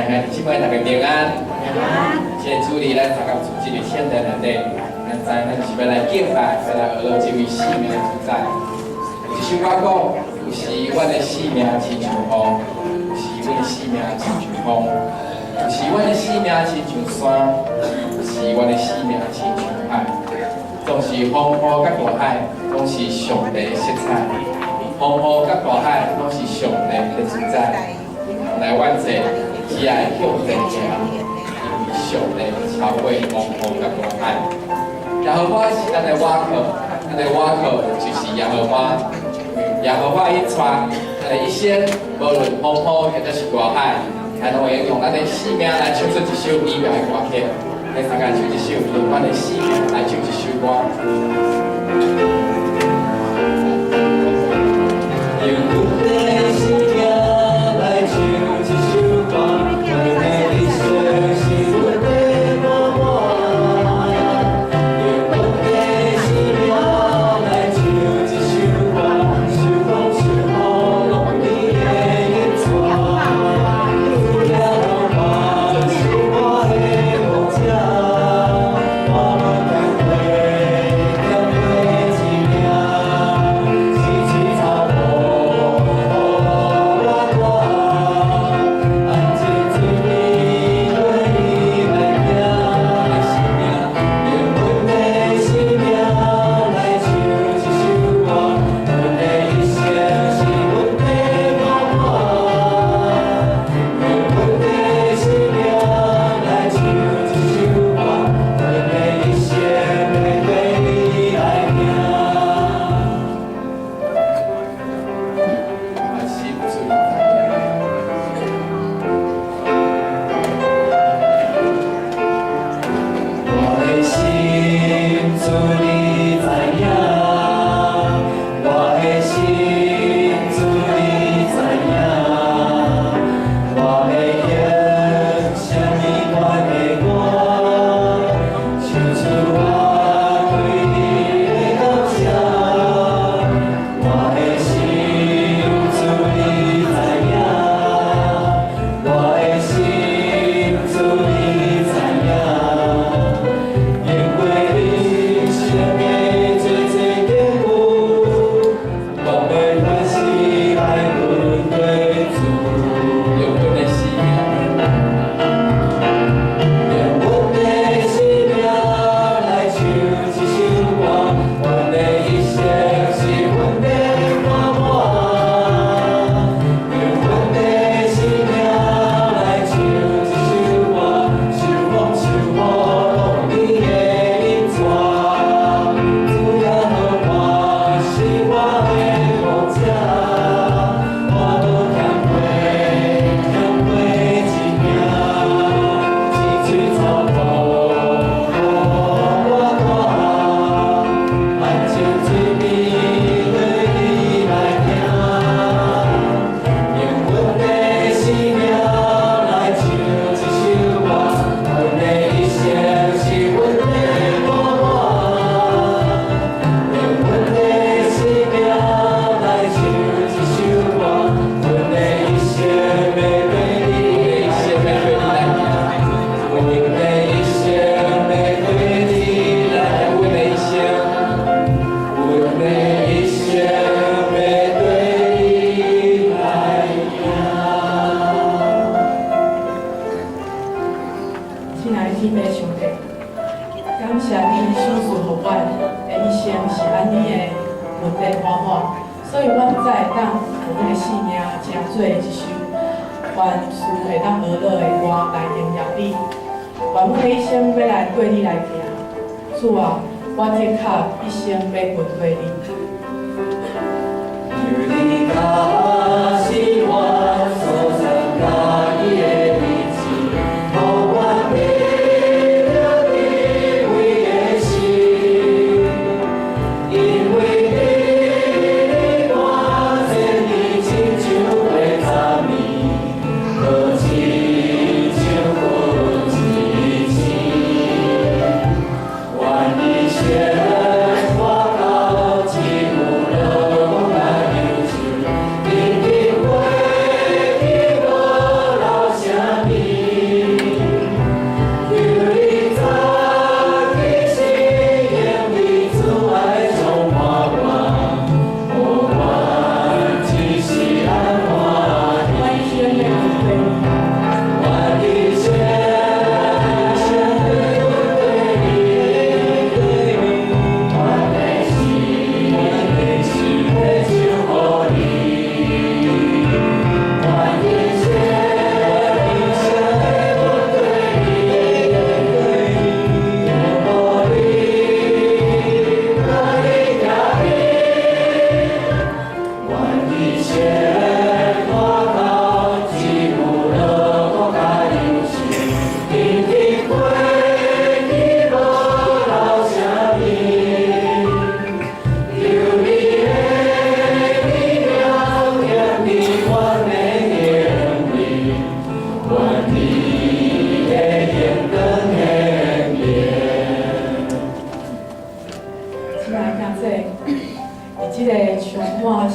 兄姊妹大家平安。这个主日咱参加主这个献坛内底，咱知咱是要来敬拜，要来学这位生命的主宰。有一首歌讲，有时阮的生命亲像风，有时阮的生命亲像风，有时阮的生命亲像山，有时阮的生命亲像海。总是风雨甲大海，拢是上帝的色彩。风雨甲大海，拢是上帝的主宰。来，阮这只爱向前行，因为上帝超过风雨甲大海。耶和华是咱的瓦靠，咱的瓦靠就是耶和华。耶和华伊带咱的一生，无论风雨或者是大海，咱拢会用咱的生命来唱出一首美妙的歌曲。来，大家唱一首用咱的生命来唱一首歌。用阮的生命来唱一首歌，阮的一生是阮的梦幻。用阮的生命来唱一首歌，是风是雨，拢你的引带。主耶和华是我的牧者，我无干悔，干悔一命，是青草坡，我我安静伫你对你来行。用阮的生命来唱一首歌，阮的一生是阮的梦幻。用阮的生命来唱一首歌，阮的一生要对你来行。我心最我的心主你知影，我的心主你知影，我要用什么款的我，唱出我对你的感谢。我的心主你知影，我的心主你知影。因为你生命最最坚固，我要欢喜来面对主。用阮的生命，用阮的生命来唱一首歌，阮的一生是阮的满满。用阮的生命来唱一首歌，是风是雨，拢你的引带。主耶和华是我的牧者，我无欠亏，欠亏一命，是水草坡，我安静伫你对你来行。用阮的生命来唱一首歌，阮的一生是阮的梦幻。用阮的生命来唱一首歌，阮的一生要对你来行。阮的一生要对你来行，阮的一生，阮的一生要对你来行。亲爱的天父上帝，感谢你赏赐予阮的一生是安尼的稳定满满，所以阮才会当用阮的生命成做一首凡事会当娱乐的歌来荣耀你。愿阮的一生要来对你来行，主啊，我铁脚一生要跟随你。因你脚是我所参加的日子，互我得了你为的心。因为你我这你亲像会擦面，可亲像温一起。愿一生我到只有落来。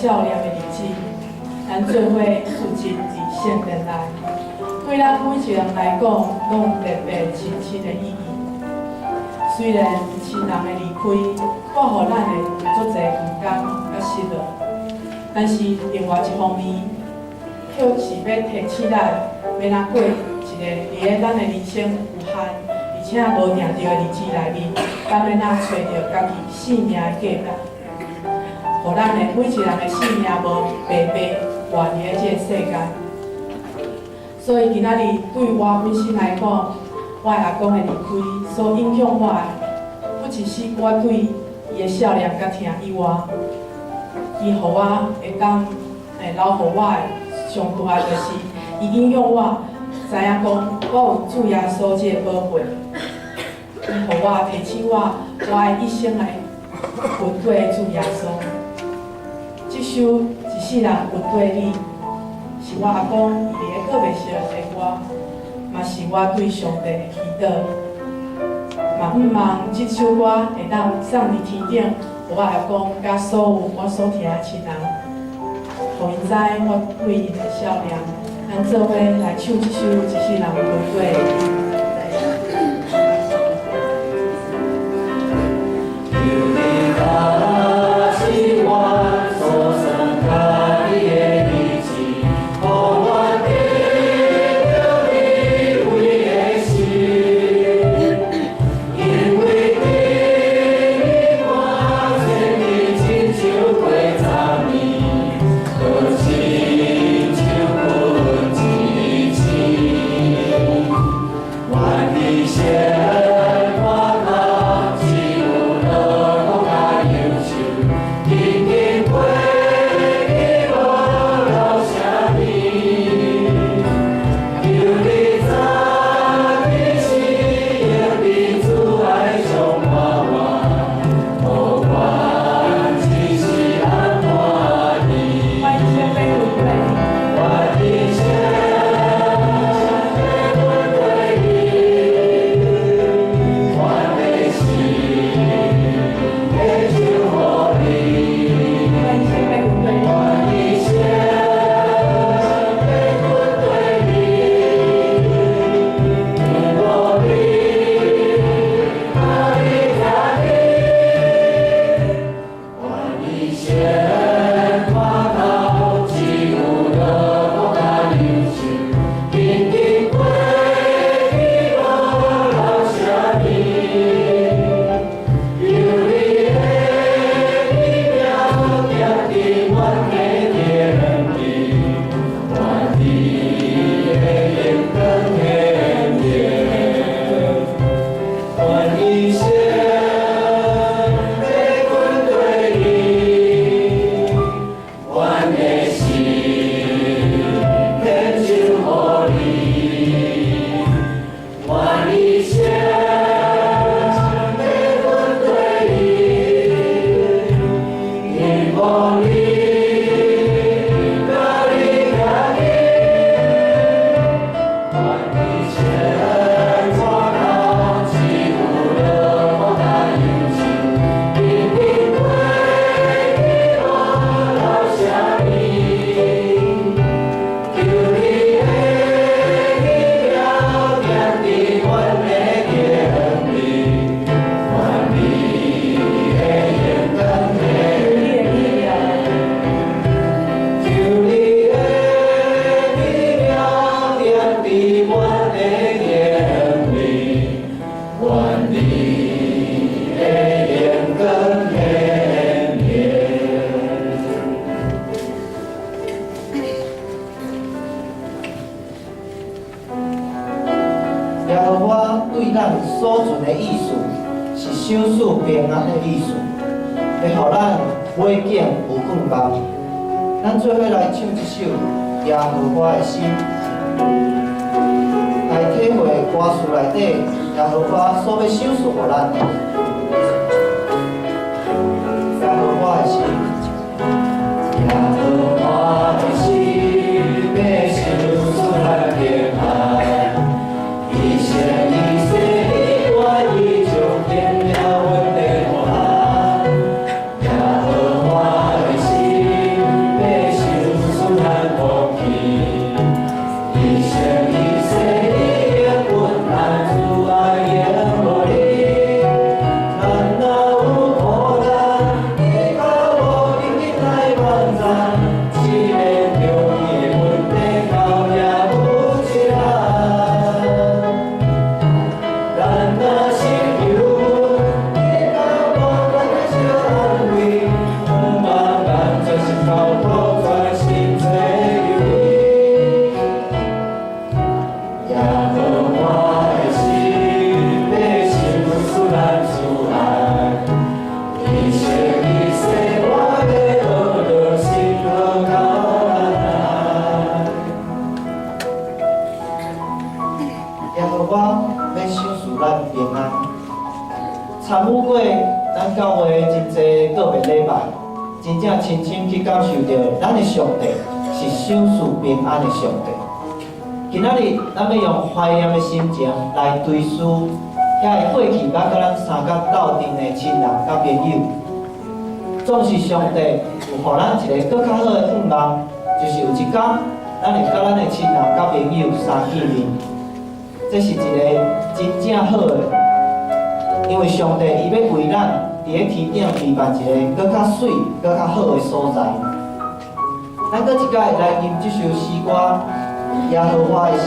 少年的日子，咱做伙述尽伫圣殿内，对咱每一人来讲，拢有特别深深的意义。虽然亲人的离开，带予咱的有足侪不甘甲失落，但是另外一方面，却是要提醒咱，要哪过一个伫咧咱的人生有限而且无定着的日子内面，咱要哪找着家己生命的价值，互咱的每一人的生命无白白活伫咧这个世间。所以今仔日对我本身来讲，我阿公的离开所影响我的，不只是我对伊的少年甲疼以外，伊互我会当留互我的上大的就是伊影响我知影讲我有主耶稣这个宝贝，伊互我提醒我的一生来跟对主耶稣。这首一世人跟对你，是我阿公伊伫咧告别时的歌，嘛是我对上帝的祈祷。嘛毋望这首歌会当送伫天顶，互我阿公甲所有我所疼的亲人，互因知我对因的少年。咱做伙来唱这首《一世人跟对你》。对咱所存的意思，是想赐平安的意思，会互咱每景有更高。咱做伙来唱一首《耶和华的心》，来体会歌词内底耶和华所要赏赐互咱的。耶和华的心，耶和华的心，要赏赐咱平安。 一生一世，我已就变了阮的话。耶和华的心，和华的心，要守住咱主爱。一生一世，我要学着心和靠咱爱。耶和华要守住咱平安。参与过咱教会真济个别礼拜，真正亲身去感受到咱的上帝是守住平安的上帝。今仔日咱要用怀念的心情来追思遐个过去捌甲咱相甲斗阵的亲人甲朋友。总是上帝有互咱一个更较好的愿望，就是有一天咱会甲咱的亲人甲朋友相见面。这是一个真正好的。因为上帝伊要为咱伫咧天顶预办一个更较水、更较好的所在。咱搁一摆来吟这首诗歌《耶和华的心》。